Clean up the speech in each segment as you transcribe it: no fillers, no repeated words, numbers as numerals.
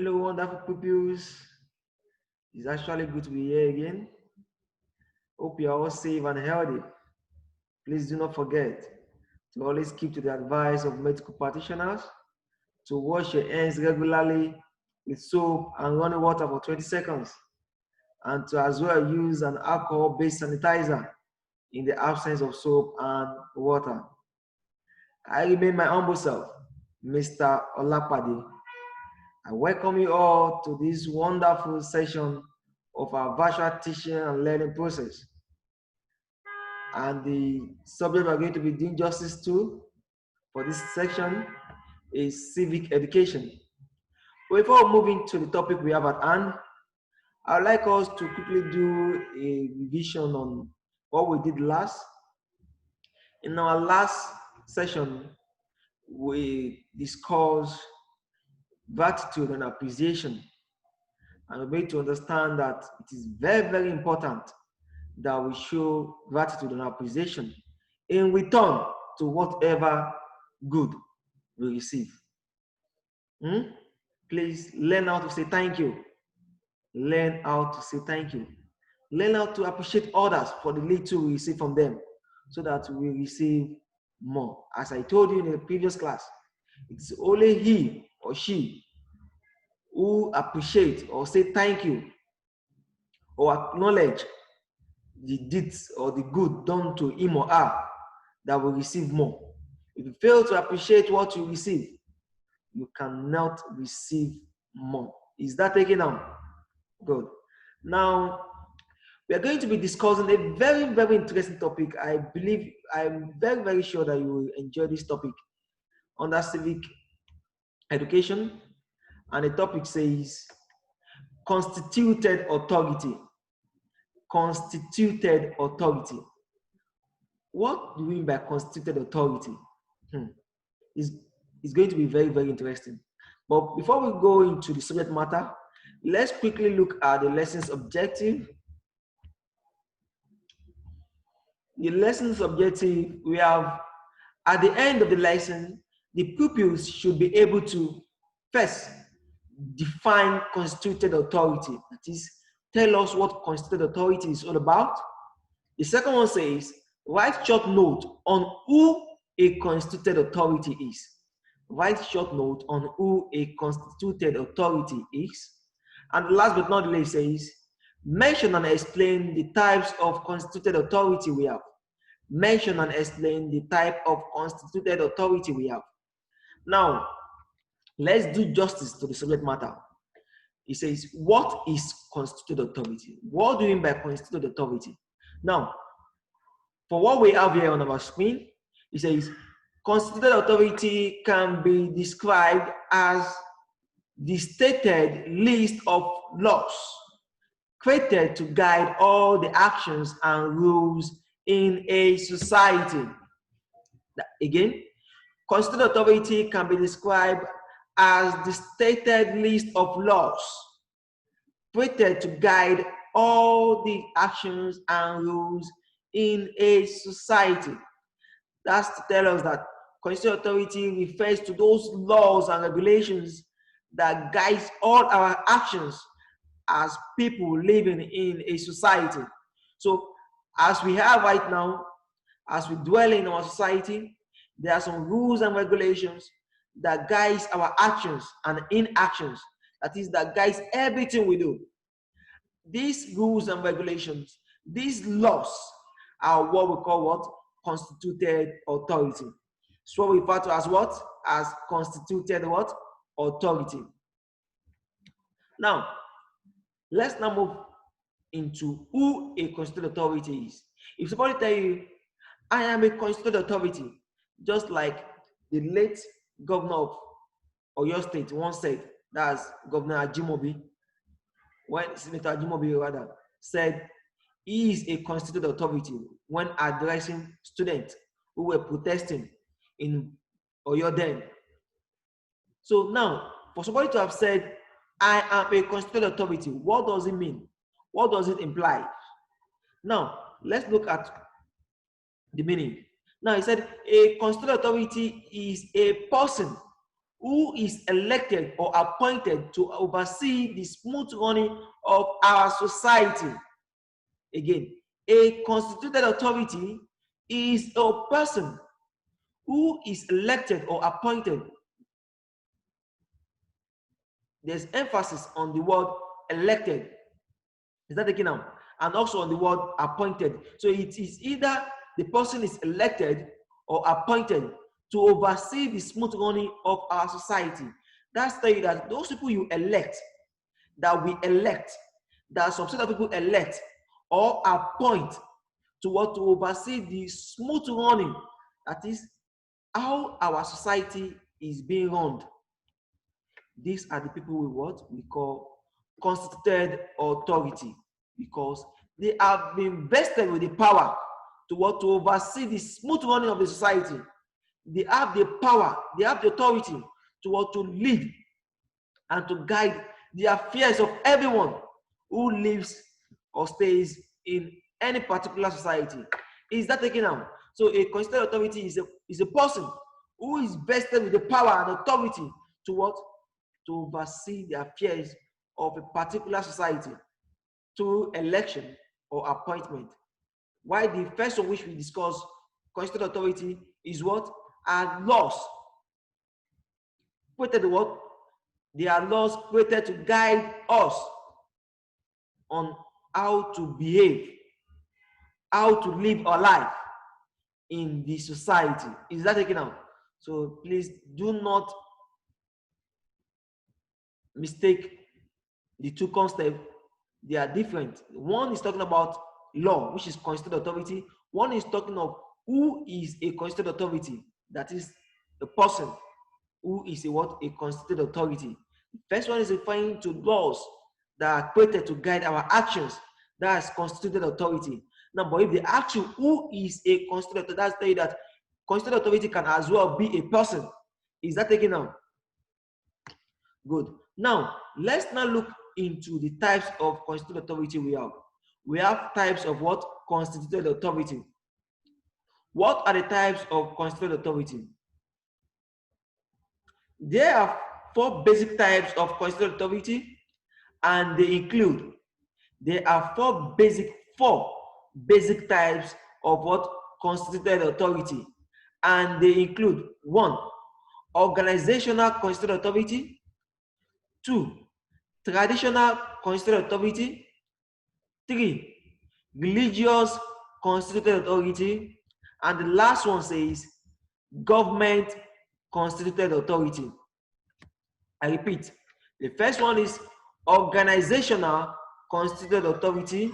Hello, wonderful pupils. It's actually good to be here again. Hope you are all safe and healthy. Please do not forget to always keep to the advice of medical practitioners to wash your hands regularly with soap and running water for 20 seconds, and to as well use an alcohol-based sanitizer in the absence of soap and water. I remain my humble self, Mr. Olapade. I welcome you all to this wonderful session of our virtual teaching and learning process. And the subject we're going to be doing justice to for this section is civic education. But before moving to the topic we have at hand, I'd like us to quickly do a revision on what we did last. In our last session, we discussed gratitude and appreciation. And we're going to understand that it is very, very important that we show gratitude and appreciation in return to whatever good we receive. Please learn how to say thank you. Learn how to say thank you. Learn how to appreciate others for the little we receive from them so that we receive more. As I told you in the previous class, it's only he or she who appreciate or say thank you or acknowledge the deeds or the good done to him or her that will receive more. If you fail to appreciate what you receive, you cannot receive more. Is that taken down? Good. Now, we are going to be discussing a very, very interesting topic. I'm very, very sure that you will enjoy this topic under civic education. And the topic says constituted authority. Constituted authority. What do we mean by constituted authority? It's going to be very, very interesting. But before we go into the subject matter, let's quickly look at the lesson's objective. The lesson's objective, we have at the end of the lesson, the pupils should be able to first define constituted authority. That is, tell us what constituted authority is all about. The second one says, write short note on who a constituted authority is. Write short note on who a constituted authority is. And last but not least says, mention and explain the types of constituted authority we have. Mention and explain the type of constituted authority we have. Now, let's do justice to the subject matter. It says, what is constituted authority? What do you mean by constituted authority? Now, for what we have here on our screen, it says, constituted authority can be described as the stated list of laws created to guide all the actions and rules in a society. Again, constituted authority can be described as the stated list of laws created to guide all the actions and rules in a society. That's to tell us that constituted authority refers to those laws and regulations that guides all our actions as people living in a society. So as we have right now, as we dwell in our society, there are some rules and regulations that guides our actions and inactions. That is, that guides everything we do. These rules and regulations, these laws are what we call what? Constituted authority. So we refer to as what? As constituted what? Authority. Now, let's now move into who a constituted authority is. If somebody tell you, I am a constituted authority, just like the late governor of Oyo State once said, that's Governor Ajimobi, when Senator Ajimobi rather said he is a constituted authority when addressing students who were protesting in Oyo then. So now, for somebody to have said, I am a constituted authority, what does it mean? What does it imply? Now, let's look at the meaning. Now, he said a constituted authority is a person who is elected or appointed to oversee the smooth running of our society. Again, a constituted authority is a person who is elected or appointed. There's emphasis on the word elected. Is that taken out? And also on the word appointed. So it is either the person is elected or appointed to oversee the smooth running of our society. That's telling you that those people you elect, that we elect, that some set of people elect or appoint to what, to oversee the smooth running, that is how our society is being run. These are the people we call constituted authority, because they have been vested with the power to what, to oversee the smooth running of the society. They have the power, they have the authority to what, to lead and to guide the affairs of everyone who lives or stays in any particular society. Is that taken out? So a constituted authority is a person who is vested with the power and authority to what, to oversee the affairs of a particular society through election or appointment. While the first of which we discuss, constituted authority, is what? Are laws. Created what? They are laws created to guide us on how to behave, how to live our life in the society. Is that taken out? So please do not mistake the two concepts. They are different. One is talking about law, which is constituted authority. One is talking of who is a constituted authority, that is the person who is a what, a constituted authority. The first one is referring to laws that are created to guide our actions. That's constituted authority. Now, but if they ask you who is a constituted authority, that's telling you that constituted authority can as well be a person. Is that taken out? Good. Now, let's now look into the types of constituted authority we have. We have types of what? Constituted authority. What are the types of constituted authority? There are four basic types of constituted authority, and they include, there are four basic types of what? Constituted authority, and they include: 1, organizational constituted authority; 2, traditional constituted authority; 3, religious constituted authority; and the last one says government constituted authority. I repeat, the first one is organizational constituted authority.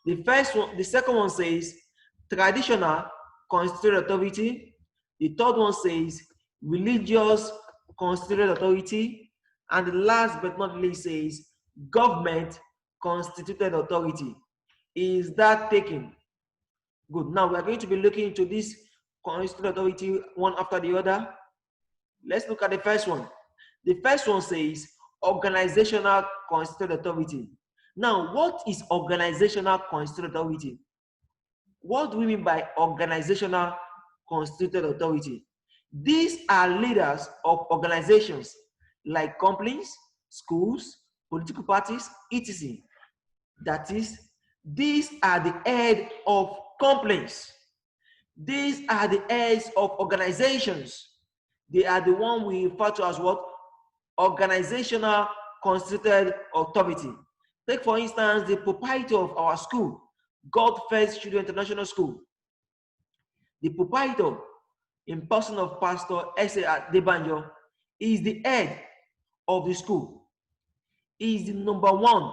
The second one says traditional constituted authority. The third one says religious constituted authority. And the last but not least says government constituted authority. Is that taken? Good. Now we are going to be looking into this constituted authority one after the other. Let's look at the first one. The first one says organizational constituted authority. Now, what is organizational constituted authority? What do we mean by organizational constituted authority? These are leaders of organizations like companies, schools, political parties, etc. That is, these are the head of companies. These are the heads of organizations. They are the one we refer to as what? Organizational constituted authority. Take for instance the proprietor of our school, God First Children International School. The proprietor, in person of Pastor S.A. Adebanjo, is the head of the school. He is the number one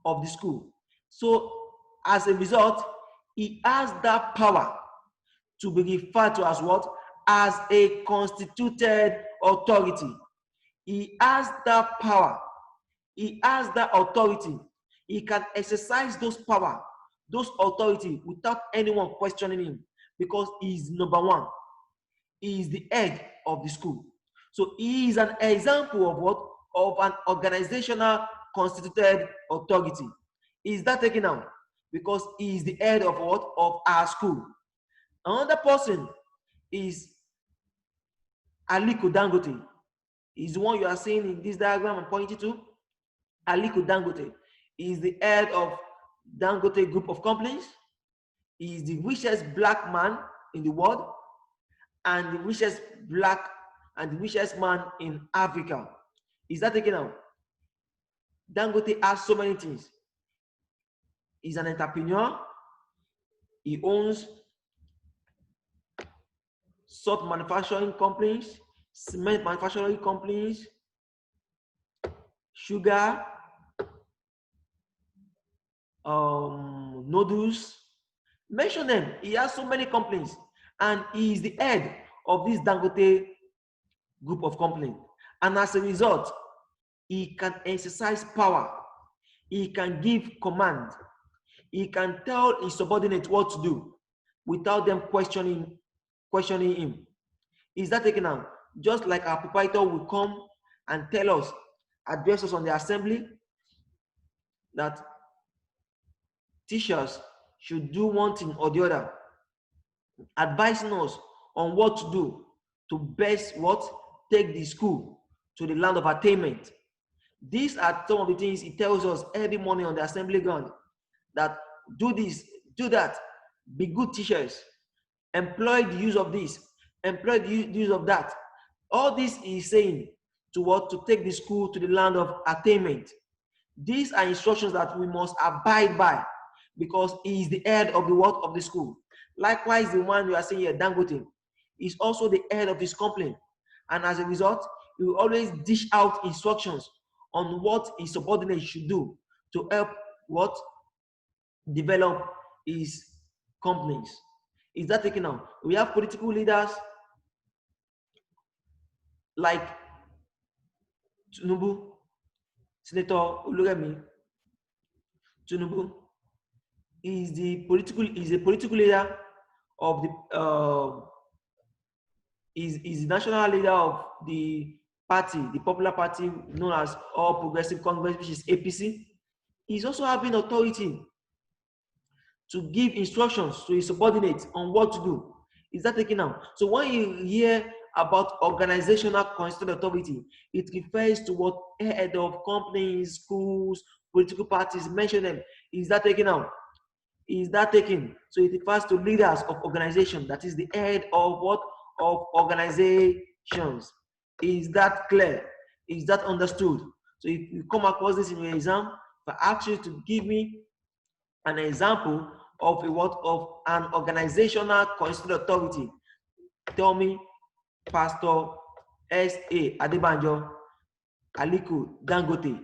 of the school. So as a result, he has that power to be referred to as what? As a constituted authority. He has that power. He has that authority. He can exercise those power, those authority without anyone questioning him, because he is number one. He is the head of the school. So he is an example of what? Of an organizational constituted authority. Is that taken out? Because he is the head of what? Of our school. Another person is Aliko Dangote. is the one you are seeing in this diagram I'm pointing to. Aliko Dangote is the head of Dangote Group of Companies. He is the richest black man in the world and the richest man in Africa. Is that taken out? Dangote has so many things. He's an entrepreneur. He owns salt manufacturing companies, cement manufacturing companies, sugar, noodles. Mention them. He has so many companies, and he is the head of this Dangote Group of companies. And as a result, he can exercise power. He can give command. He can tell his subordinates what to do without them questioning him. Is that taken out? Just like our proprietor will come and tell us, address us on the assembly, that teachers should do one thing or the other, advising us on what to do to best take the school to the land of attainment. These are some of the things he tells us every morning on the assembly ground, that do this, do that, be good teachers, employ the use of this, employ the use of that. All this is saying to take the school to the land of attainment. These are instructions that we must abide by, because he is the head of the school. Likewise, the one we are saying here, Dangote, is also the head of his company, and as a result, he will always dish out instructions on what his subordinates should do to help develop his companies. Is that taken out? We have political leaders like Tinubu, Senator Oluremi. Tinubu is a political leader of the is the national leader of the party, the popular party known as All Progressive Congress, which is APC. He's also having authority to give instructions to his subordinates on what to do. Is that taken out? So when you hear about organizational constituted authority, it refers to what head of companies, schools, political parties, mention them. Is that taken out? Is that taken? So it refers to leaders of organization, that is the head of of organizations. Is that clear? Is that understood? So if you come across this in your exam, if I ask you to give me an example of an organizational constituted authority, tell me Pastor S.A. Adebanjo, Aliko Dangote,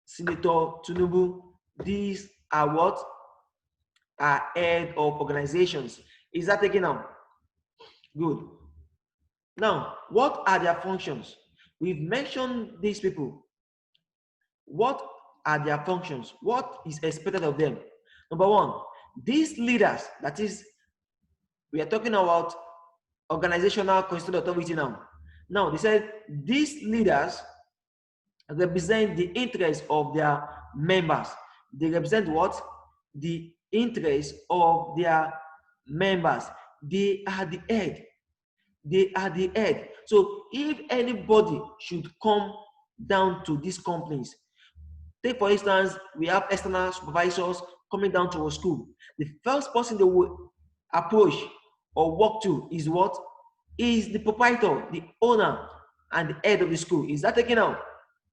Senator Tinubu. These are are head of organizations. Is that taken out? Good. Now, what are their functions? We've mentioned these people. What are their functions? What is expected of them? Number one, these leaders, that is, we are talking about organizational constituted authority now. Now, they said these leaders represent the interests of their members. They represent what? The interests of their members. They are the head. They are the head. So if anybody should come down to these companies, take for instance, we have external supervisors coming down to our school. The first person they will approach or walk to is what? Is the proprietor, the owner, and the head of the school. Is that taken out?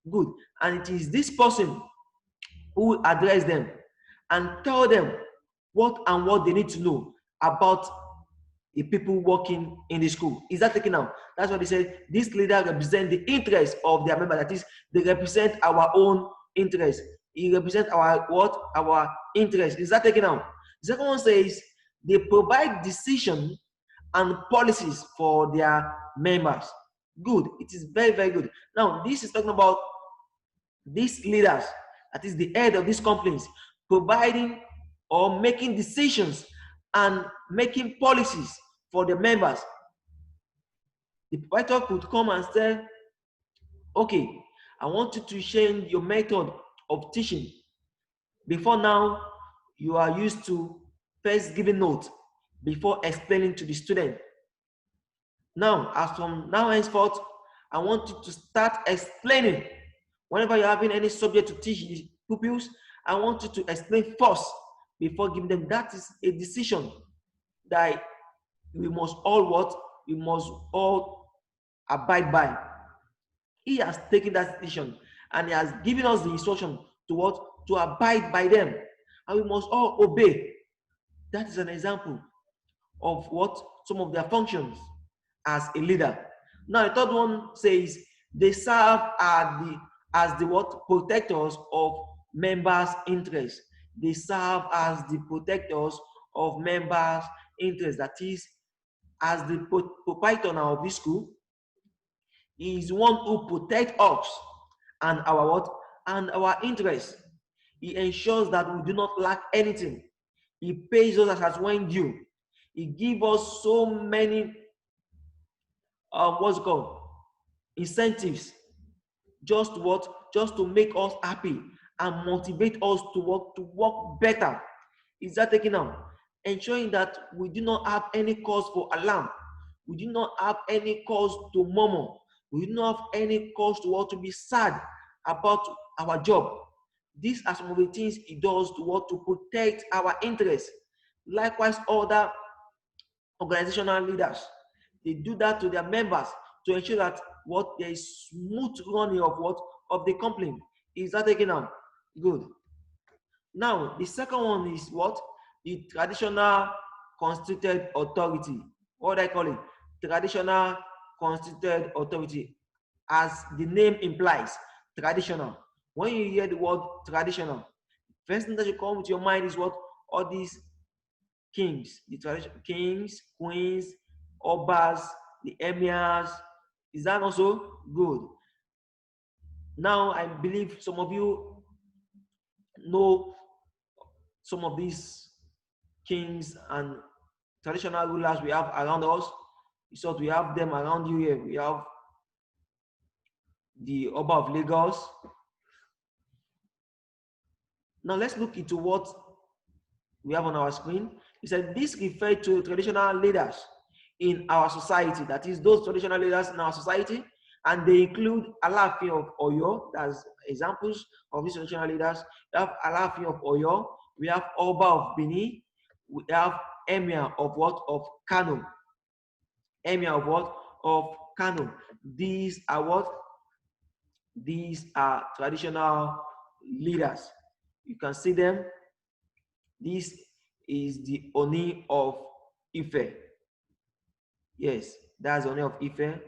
Good. And it is this person who will address them and tell them what they need to know about the people working in the school. Is that taken out? That's what they said. This leader represents the interest of their member. That is, they represent our own interest. He represents our interest. Is that taken out? The second one says they provide decision and policies for their members. Good. It is very, very good. Now, this is talking about these leaders, that is the head of these companies, providing or making decisions and making policies for the members. The proprietor could come and say, okay, I want you to change your method of teaching. Before now, you are used to first giving notes before explaining to the student. Now, as from now henceforth, I want you to start explaining. Whenever you're having any subject to teach the pupils, I want you to explain first before giving them. That is a decision that we must all what? We must all abide by. He has taken that decision and he has given us the instruction to what? To abide by them. And we must all obey. That is an example of what? Some of their functions as a leader. Now the third one says they serve as the what? Protectors of members' interests. They serve as the protectors of members' interests. That is, as the proprietor now of this school, he is one who protects us and our what? And our interests. He ensures that we do not lack anything. He pays us as when due. He gives us so many what's it called? Incentives. Just what? Just to make us happy and motivate us to work better. Is that taken out? Ensuring that we do not have any cause for alarm. We do not have any cause to murmur. We do not have any cause to want to be sad about our job. These are some of the things he does to want to protect our interests. Likewise, other organizational leaders, they do that to their members to ensure that what there is smooth running of what of the company. Is that taken out? Good. Now the second one is what? The traditional constituted authority. What do I call it? Traditional constituted authority. As the name implies, traditional. When you hear the word traditional, first thing that should come to your mind is what? All these kings, the traditional kings, queens, obas, the emirs. Is that also good? Now I believe some of you know some of these kings and traditional rulers we have around us. So we have them around you here. We have the Oba of Lagos. Now let's look into what we have on our screen. It said this refers to traditional leaders in our society. That is those traditional leaders in our society, and they include Alaafin of Oyo. That's examples of these traditional leaders. We have Alaafin of Oyo. We have Oba of Benin. We have Emir of what? Of Kano. Emir of what? Of Kano. These are what? These are traditional leaders. You can see them. This is the Oni of Ife. Yes, that's Oni of Ife.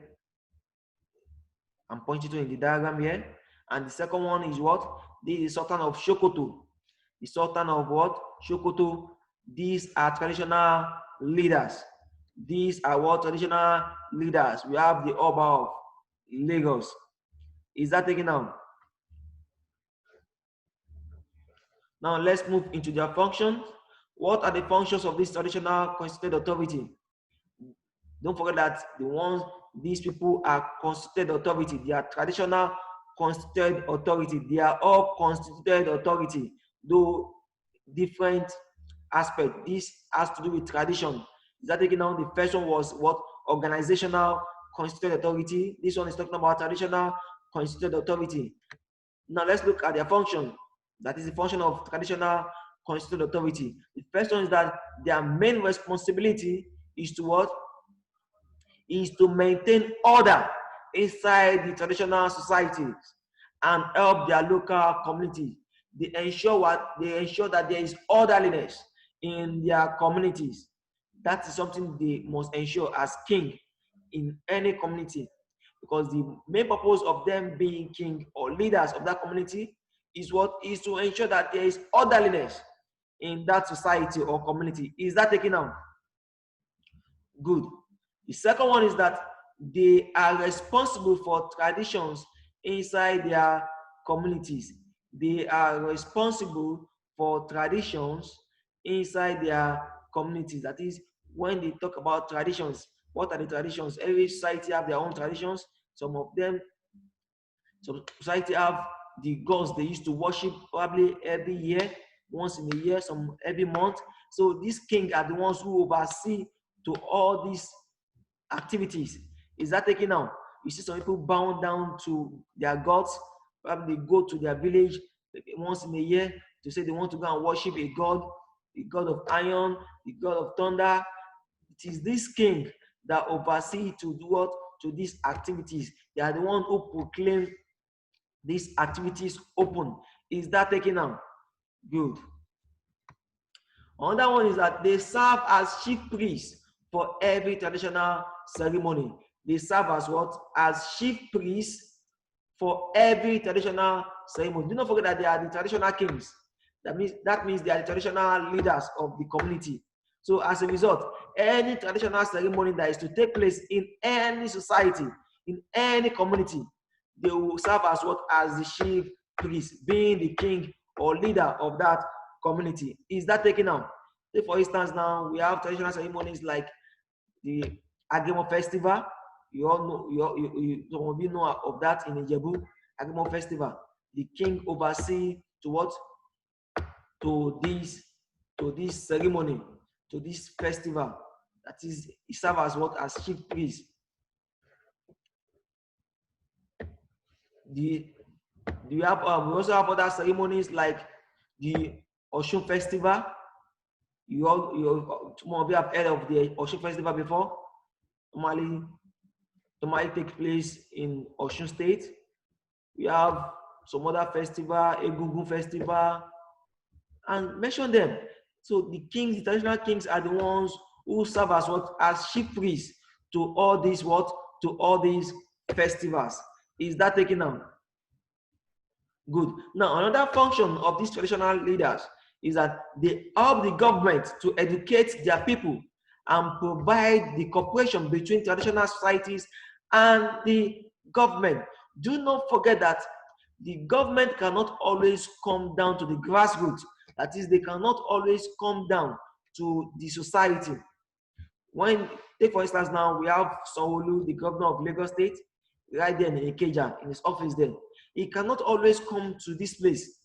I'm pointing to in the diagram here. And the second one is what? This is Sultan of Sokoto. The Sultan of what? Sokoto. These are traditional leaders. These are what? Traditional leaders. We have the Oba of Lagos. Is that taken out? Now let's move into their functions. What are the functions of this traditional constituted authority? Don't forget that these people are constituted authority. They are traditional constituted authority. They are all constituted authority, though different aspect. This has to do with tradition. Is that taking out? The first one was what? Organizational constituted authority. This one is talking about traditional constituted authority. Now let's look at their function. That is the function of traditional constituted authority. The first one is that their main responsibility is to what? Is to maintain order inside the traditional societies and help their local community. They ensure what? They ensure that there is orderliness in their communities. That is something they must ensure as king in any community, because the main purpose of them being king or leaders of that community is what? Is to ensure that there is orderliness in that society or community. Is that taken out? Good. The second one is that they are responsible for traditions inside their communities. They are responsible for traditions inside their communities. That is, when they talk about traditions, what are the traditions? Every society have their own traditions. Some society have the gods they used to worship probably every year, once in a year, some every month. So these kings are the ones who oversee to all these activities. Is that taken out? You see some people bow down to their gods. Probably they go to their village once in a year to say they want to go and worship a god, the god of iron, the god of thunder. It is this king that oversee to do what? To these activities. They are the one who proclaim these activities open. Is that taken out? Good. Another one is that they serve as chief priests for every traditional ceremony. They serve as what? As chief priests for every traditional ceremony. Do not forget that they are the traditional kings. That means they are the traditional leaders of the community. So as a result, any traditional ceremony that is to take place in any society, in any community, they will serve as what? As the chief priest, being the king or leader of that community. Is that taken out? Say for instance, now we have traditional ceremonies like the Agemo festival. You all know, some of you know of that in Ijebu, Agemo festival. The king oversee to what? To this ceremony, to this festival. That is, he serves as what? As chief priest. We also have other ceremonies like the Oshun festival. Some of you have heard of the Oshun festival before. Normally takes place in Osun State. We have some other festival, Egungun festival, and mention them. So the kings, the traditional kings, are the ones who serve as what? As chief priests to all these what? To all these festivals. Is that taken out? Good. Now, another function of these traditional leaders is that they help the government to educate their people and provide the cooperation between traditional societies and the government. Do not forget that the government cannot always come down to the grassroots. That is, they cannot always come down to the society. When, take for instance, now we have Sanwo-Olu, the governor of Lagos State, right there in Ikeja, in his office there. He cannot always come to this place,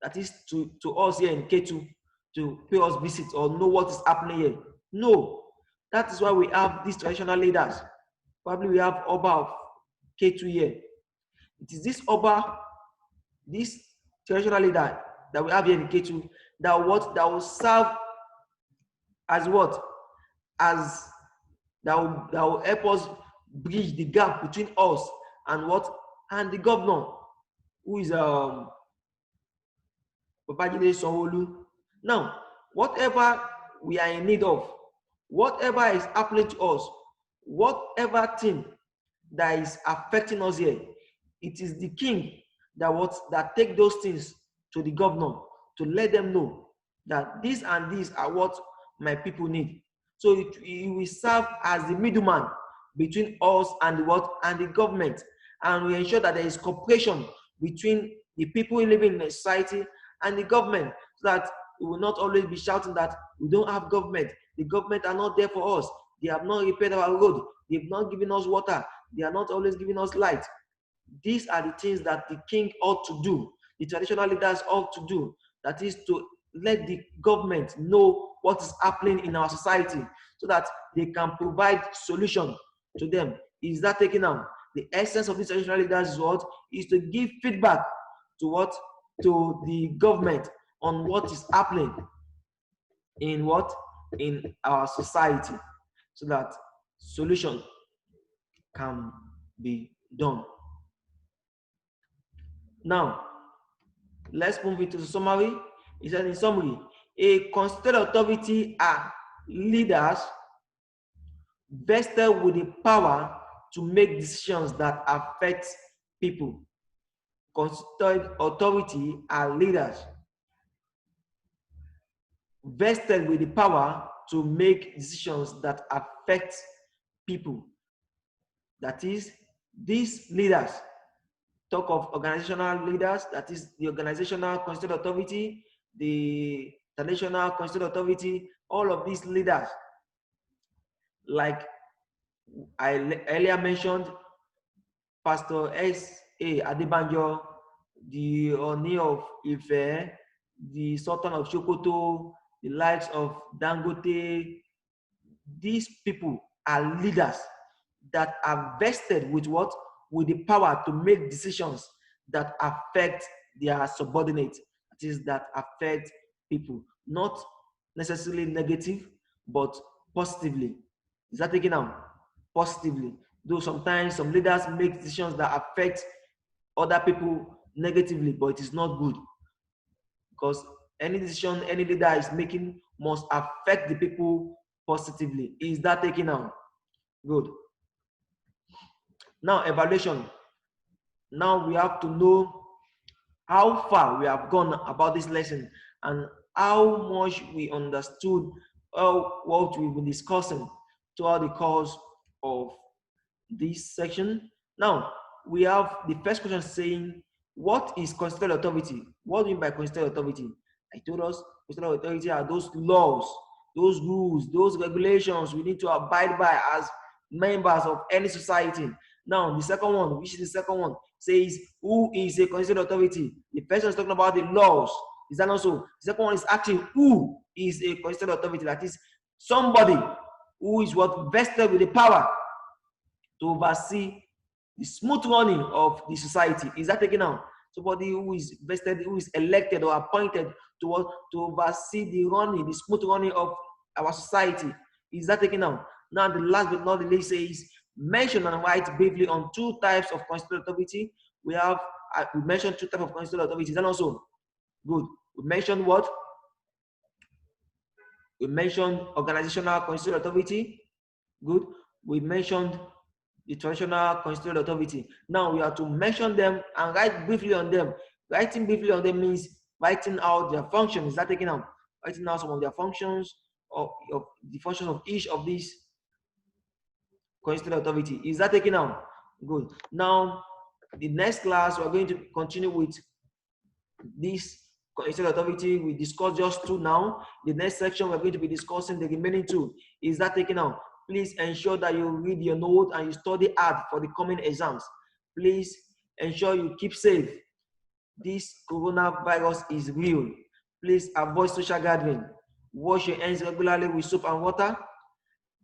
that is to us here in K2, to pay us visit or know what is happening here. No, that is why we have these traditional leaders. Probably we have Oba of K2 here. It is this Oba, this traditional leader that we have here in K2, that will serve as what? As that will help us bridge the gap between us and what? And the governor, who is Babajide Sanwo-Olu. Now, whatever we are in need of, whatever is happening to us, whatever thing that is affecting us here, it is the king that take those things to the governor to let them know that these and these are what my people need. So it will serve as the middleman between us and the what? And the government. And we ensure that there is cooperation between the people living in a society and the government, so that we will not always be shouting that we don't have government. The government are not there for us. They have not repaired our road. They've not given us water. They are not always giving us light. These are the things that the king ought to do, the traditional leaders ought to do. That is to let the government know what is happening in our society, so that they can provide solution to them. Is that taken out? The essence of these traditional leaders is what? Is to give feedback to what? To the government on what is happening in what? In our society, so that solution can be done. Now, let's move into the summary. It says in summary, a constituted authority are leaders vested with the power to make decisions that affect people. Constituted authority are leaders vested with the power to make decisions that affect people. That is, these leaders, talk of organizational leaders, that is the organizational constituted authority, the traditional constituted authority, all of these leaders, like I earlier mentioned, Pastor S.A. Adebanjo, the Oni of Ife, the Sultan of Sokoto, the likes of Dangote. These people are leaders. that are vested with what? With the power to make decisions that affect their subordinates, that is, that affect people, not necessarily negative, but positively. Is that taken out? Positively. Though sometimes some leaders make decisions that affect other people negatively, but it is not good, because any decision any leader is making must affect the people positively. Is that taken out? Good. Now, evaluation. Now we have to know how far we have gone about this lesson and how much we understood what we've been discussing throughout the course of this section. Now, we have the first question saying, what is constituted authority? What do you mean by constituted authority? I told us constituted authority are those laws, those rules, those regulations we need to abide by as members of any society. Now, the second one, which is the second one, says, who is a constituted authority? The first one is talking about the laws. Is that also? The second one is actually who is a constituted authority? That is somebody who is what vested with the power to oversee the smooth running of the society. Is that taken out? Somebody who is vested, who is elected or appointed to oversee the running, the smooth running of our society. Is that taken out? Now, the last but not the least says, mention and write briefly on two types of constituted authority. We mentioned two types of constituted authorities, and also, good. We mentioned what? We mentioned organizational constituted authority. Good. We mentioned the traditional constituted authority. Now we have to mention them and write briefly on them. Writing briefly on them means writing out their functions. Is that taken out? Writing out some of their functions or the functions of each of these constituted authority. Is that taken out? Good. Now, the next class we're going to continue with this constituted authority. We discussed just two now. The next section we're going to be discussing the remaining two. Is that taken out? Please ensure that you read your note and you study hard for the coming exams. Please ensure you keep safe. This coronavirus is real. Please avoid social gathering. Wash your hands regularly with soap and water,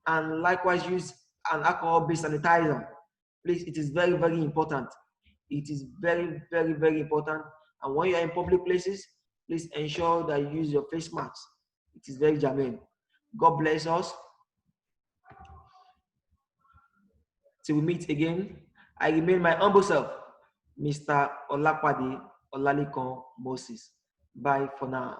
and likewise use an alcohol-based sanitizer. Please, it is very, very important. It is very, very, very important. And when you are in public places, please ensure that you use your face mask. It is very germane. God bless us. Till we meet again, I remain my humble self, Mr. Olapade Olalekan Moses. Bye for now.